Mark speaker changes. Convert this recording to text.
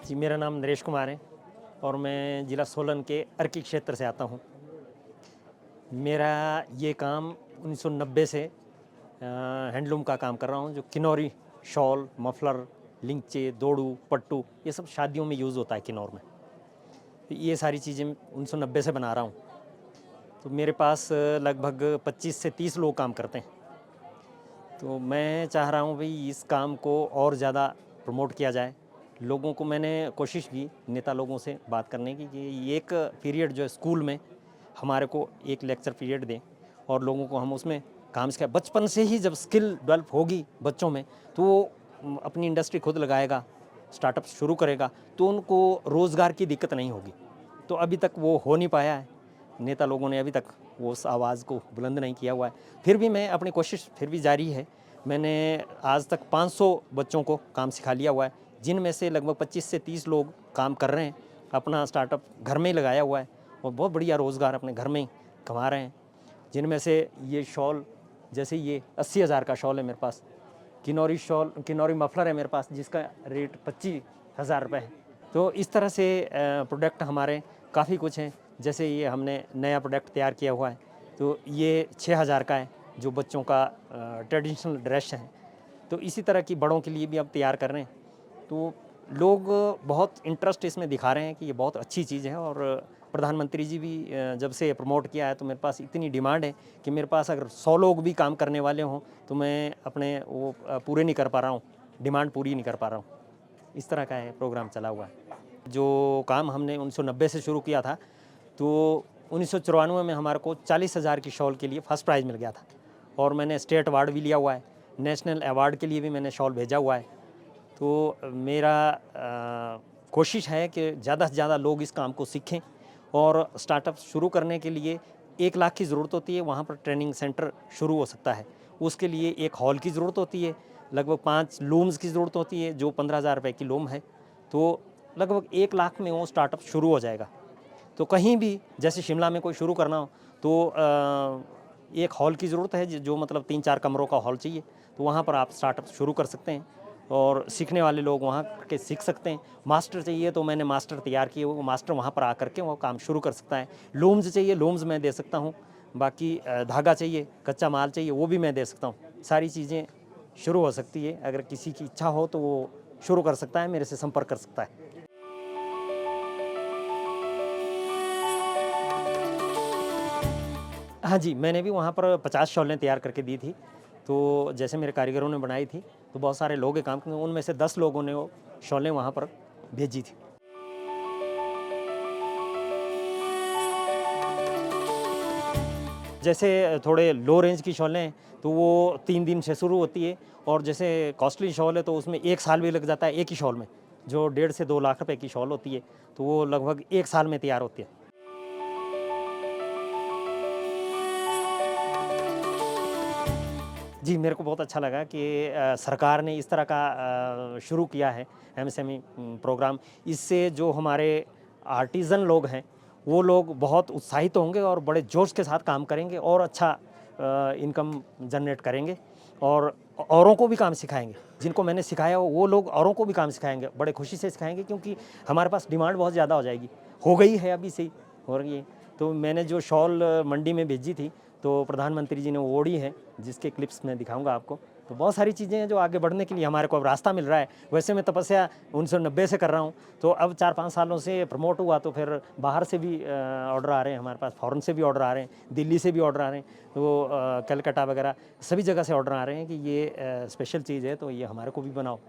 Speaker 1: जी, मेरा नाम नरेश कुमार है और मैं ज़िला सोलन के अर्की क्षेत्र से आता हूँ। मेरा ये काम 1990 से हैंडलूम का काम कर रहा हूँ, जो किन्नौरी शॉल, मफलर, लिंचे, दोड़ू, पट्टू ये सब शादियों में यूज़ होता है किन्नौर में। तो ये सारी चीज़ें 1990 से बना रहा हूँ। तो मेरे पास लगभग 25 से 30 लोग काम करते हैं। तो मैं चाह रहा हूँ भई इस काम को और ज़्यादा प्रमोट किया जाए। लोगों को मैंने कोशिश की नेता लोगों से बात करने की कि एक पीरियड जो है स्कूल में हमारे को एक लेक्चर पीरियड दें और लोगों को हम उसमें काम सिखाएं। बचपन से ही जब स्किल डेवलप होगी बच्चों में तो वो अपनी इंडस्ट्री खुद लगाएगा, स्टार्टअप शुरू करेगा, तो उनको रोज़गार की दिक्कत नहीं होगी। तो अभी तक वो हो नहीं पाया है। नेता लोगों ने अभी तक वो उस आवाज़ को बुलंद नहीं किया हुआ है। फिर भी मैं अपनी कोशिश फिर भी जारी है। मैंने आज तक 500 बच्चों को काम सिखा लिया हुआ है, जिनमें से लगभग 25 से 30 लोग काम कर रहे हैं। अपना स्टार्टअप घर में ही लगाया हुआ है और बहुत बढ़िया रोज़गार अपने घर में ही कमा रहे हैं। जिनमें से ये शॉल, जैसे ये 80,000 का शॉल है मेरे पास। किन्नौरी शॉल, किन्नौरी मफलर है मेरे पास, जिसका रेट 25,000 रुपये है। तो इस तरह से प्रोडक्ट हमारे काफ़ी कुछ हैं। जैसे ये हमने नया प्रोडक्ट तैयार किया हुआ है, तो ये 6,000 का है, जो बच्चों का ट्रेडिशनल ड्रेस है। तो इसी तरह की बड़ों के लिए भी अब तैयार कर रहे हैं। तो लोग बहुत इंटरेस्ट इसमें दिखा रहे हैं कि ये बहुत अच्छी चीज़ है और प्रधानमंत्री जी भी जब से प्रमोट किया है तो मेरे पास इतनी डिमांड है कि मेरे पास अगर 100 लोग भी काम करने वाले हों तो मैं अपने वो पूरे नहीं कर पा रहा हूँ, डिमांड पूरी नहीं कर पा रहा हूँ। इस तरह का है प्रोग्राम चला हुआ है। जो काम हमने 1990 से शुरू किया था, तो 1994 में हमारे को 40,000 की शॉल के लिए फर्स्ट प्राइज़ मिल गया था और मैंने स्टेट अवार्ड भी लिया हुआ है। नेशनल अवार्ड के लिए भी मैंने शॉल भेजा हुआ है। तो मेरा कोशिश है कि ज़्यादा से ज़्यादा लोग इस काम को सीखें और स्टार्टअप शुरू करने के लिए 1 लाख की ज़रूरत होती है, वहाँ पर ट्रेनिंग सेंटर शुरू हो सकता है। उसके लिए एक हॉल की ज़रूरत होती है, लगभग 5 लूम्स की ज़रूरत होती है, जो 15,000 रुपये की लूम है। तो लगभग 1 लाख में वो स्टार्टअप शुरू हो जाएगा। तो कहीं भी जैसे शिमला में कोई शुरू करना हो तो एक हॉल की ज़रूरत है, जो मतलब 3-4 कमरों का हॉल चाहिए, तो वहाँ पर आप स्टार्टअप शुरू कर सकते हैं और सीखने वाले लोग वहाँ के सीख सकते हैं। मास्टर चाहिए तो मैंने मास्टर तैयार किए, वो मास्टर वहाँ पर आकर के वो काम शुरू कर सकता है। लूम्स चाहिए, लूम्स मैं दे सकता हूँ। बाकी धागा चाहिए, कच्चा माल चाहिए, वो भी मैं दे सकता हूँ। सारी चीज़ें शुरू हो सकती है। अगर किसी की इच्छा हो तो वो शुरू कर सकता है, मेरे से संपर्क कर सकता है। हाँ जी, मैंने भी वहाँ पर 50 शॉलें तैयार करके दी थी। तो जैसे मेरे कारीगरों ने बनाई थी, तो बहुत सारे लोग काम किए, उनमें से 10 लोगों ने वो शॉलें वहाँ पर भेजी थी। जैसे थोड़े लो रेंज की शॉलें हैं, तो वो 3 दिन से शुरू होती है और जैसे कॉस्टली शॉल है, तो उसमें 1 साल भी लग जाता है एक ही शॉल में। जो 1.5 से 2 लाख रुपए की शॉल होती है, तो वो लगभग 1 साल में तैयार होती है। जी, मेरे को बहुत अच्छा लगा कि सरकार ने इस तरह का शुरू किया है एमएसएमई प्रोग्राम। इससे जो हमारे आर्टिज़न लोग हैं, वो लोग बहुत उत्साहित होंगे और बड़े जोश के साथ काम करेंगे और अच्छा इनकम जनरेट करेंगे और औरों को भी काम सिखाएँगे। जिनको मैंने सिखाया हो, वो लोग औरों को भी काम सिखाएँगे, बड़े खुशी से सिखाएँगे क्योंकि हमारे पास डिमांड बहुत ज़्यादा हो जाएगी। हो गई है अभी से ही, हो रही है। तो मैंने जो शॉल मंडी में भेजी थी, तो प्रधानमंत्री जी ने वो ओढ़ी है, जिसके क्लिप्स मैं दिखाऊँगा आपको। तो बहुत सारी चीज़ें हैं जो आगे बढ़ने के लिए हमारे को अब रास्ता मिल रहा है। वैसे मैं तपस्या 1990 से कर रहा हूँ, तो अब 4-5 सालों से प्रमोट हुआ तो फिर बाहर से भी ऑर्डर आ रहे हैं हमारे पास, फ़ॉरेन से भी ऑर्डर आ रहे हैं, दिल्ली से भी ऑर्डर आ रहे हैं, तो कलकत्ता वगैरह सभी जगह से ऑर्डर आ रहे हैं कि ये स्पेशल चीज़ है, तो ये हमारे को भी बनाओ।